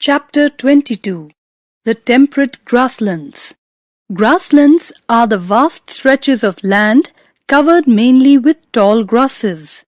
Chapter 22. The Temperate Grasslands. Grasslands are the vast stretches of land covered mainly with tall grasses.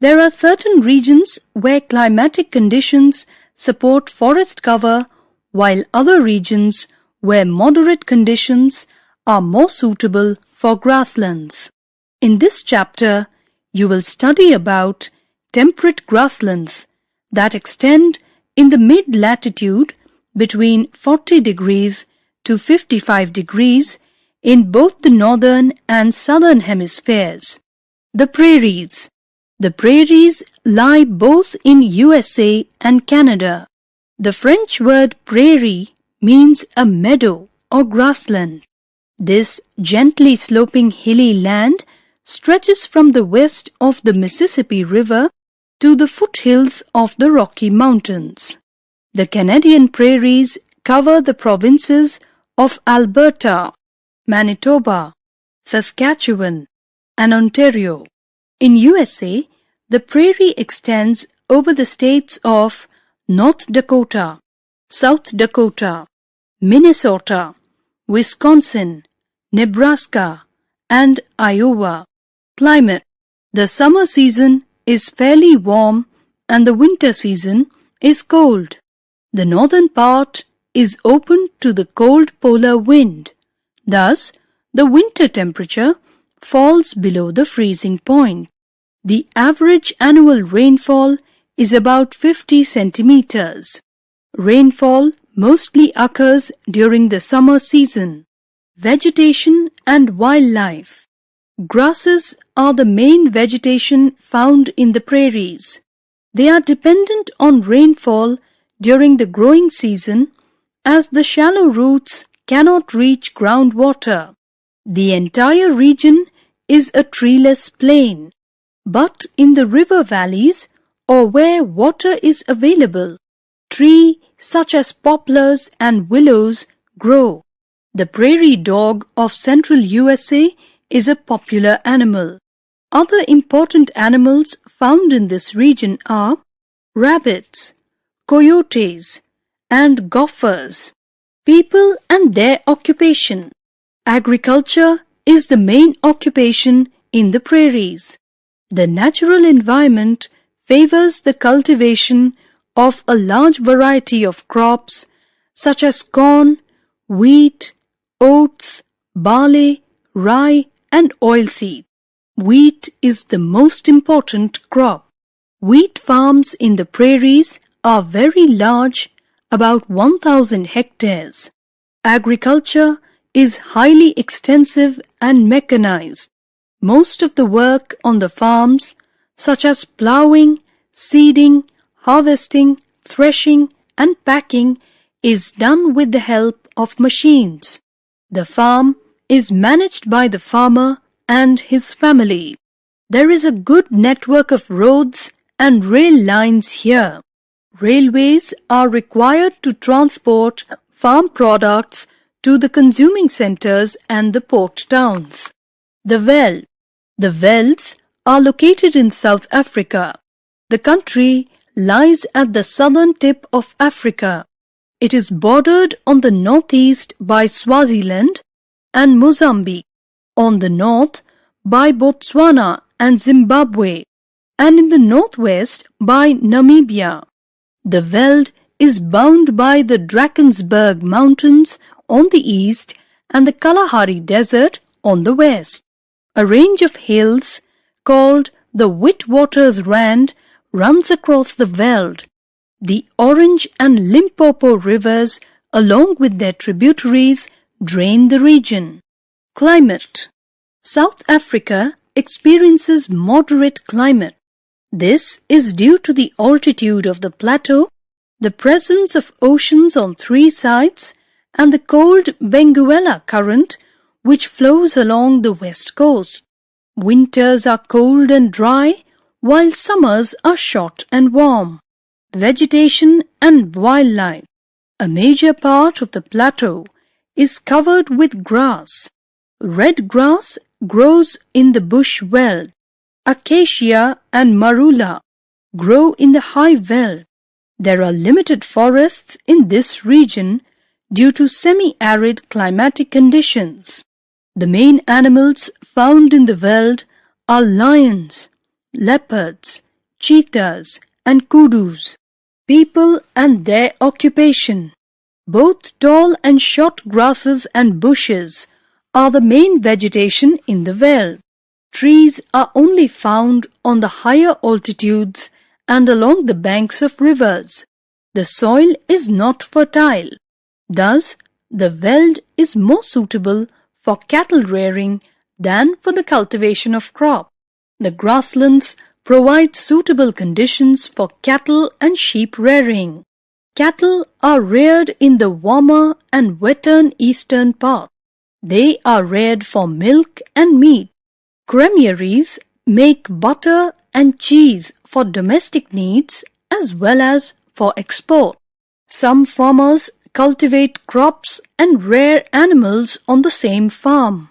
There are certain regions where climatic conditions support forest cover, while other regions where moderate conditions are more suitable for grasslands. In this chapter, you will study about temperate grasslands that extend in the mid-latitude between 40 degrees to 55 degrees in both the northern and southern hemispheres. The prairies. The prairies lie both in USA and Canada. The French word prairie means a meadow or grassland. This gently sloping hilly land stretches from the west of the Mississippi River to the foothills of the Rocky Mountains. The Canadian prairies cover the provinces of Alberta, Manitoba, Saskatchewan, and Ontario. In USA, the prairie extends over the states of North Dakota, South Dakota, Minnesota, Wisconsin, Nebraska, and Iowa. Climate. The summer season is fairly warm and the winter season is cold. The northern part is open to the cold polar wind. Thus, the winter temperature falls below the freezing point. The average annual rainfall is about 50 centimeters. Rainfall mostly occurs during the summer season. Vegetation and wildlife. Grasses are the main vegetation found in the prairies. They are dependent on rainfall during the growing season as the shallow roots cannot reach groundwater. The entire region is a treeless plain. But in the river valleys or where water is available, trees such as poplars and willows grow. The prairie dog of central USA is a popular animal. Other important animals found in this region are rabbits, coyotes, and gophers. People and their occupation. Agriculture is the main occupation in the prairies. The natural environment favors the cultivation of a large variety of crops such as corn, wheat, oats, barley, rye, and oilseed. Wheat is the most important crop. Wheat farms in the prairies are very large, about 1,000 hectares. Agriculture is highly extensive and mechanized. Most of the work on the farms, such as plowing, seeding, harvesting, threshing, and packing, is done with the help of machines. The farm is managed by the farmer and his family. There is a good network of roads and rail lines here. Railways are required to transport farm products to the consuming centers and the port towns. The Veld. The Velds are located in South Africa. The country lies at the southern tip of Africa. It is bordered on the northeast by Swaziland and Mozambique, on the north by Botswana and Zimbabwe, and in the northwest by Namibia. The Veld is bound by the Drakensberg Mountains on the east and the Kalahari Desert on the west. A range of hills called the Witwatersrand runs across the Veld. The Orange and Limpopo rivers, along with their tributaries, drain the region. Climate. South Africa experiences moderate climate. This is due to the altitude of the plateau, the presence of oceans on 3 sides, and the cold Benguela current which flows along the west coast. Winters are cold and dry, while summers are short and warm. Vegetation and wildlife. A major part of the plateau is covered with grass. Red grass grows in the bush veld. Acacia and marula grow in the high veld. There are limited forests in this region due to semi-arid climatic conditions. The main animals found in the veld are lions, leopards, cheetahs, and kudus. People and their occupation. Both tall and short grasses and bushes are the main vegetation in the veld. Trees are only found on the higher altitudes and along the banks of rivers. The soil is not fertile. Thus, the veld is more suitable for cattle rearing than for the cultivation of crop. The grasslands provide suitable conditions for cattle and sheep rearing. Cattle are reared in the warmer and wetter eastern part. They are reared for milk and meat. Creameries make butter and cheese for domestic needs as well as for export. Some farmers cultivate crops and rear animals on the same farm.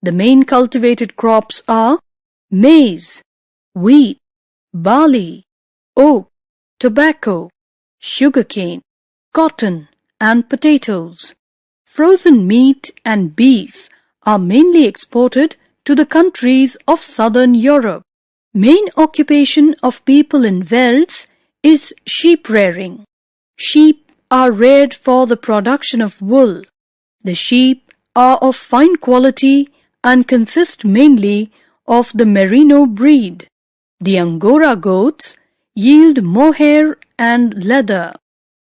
The main cultivated crops are maize, wheat, barley, oat, tobacco, sugarcane, cotton, and potatoes. Frozen meat and beef are mainly exported to the countries of southern Europe. Main occupation of people in velds is sheep rearing. Sheep are reared for the production of wool. The sheep are of fine quality and consist mainly of the merino breed. The Angora goats yield mohair and leather.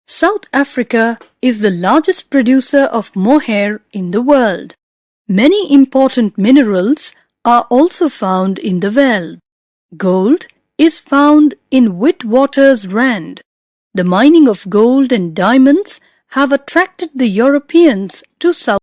South Africa is the largest producer of mohair in the world. Many important minerals are also found in the veld. Gold is found in Witwatersrand. The mining of gold and diamonds have attracted the Europeans to South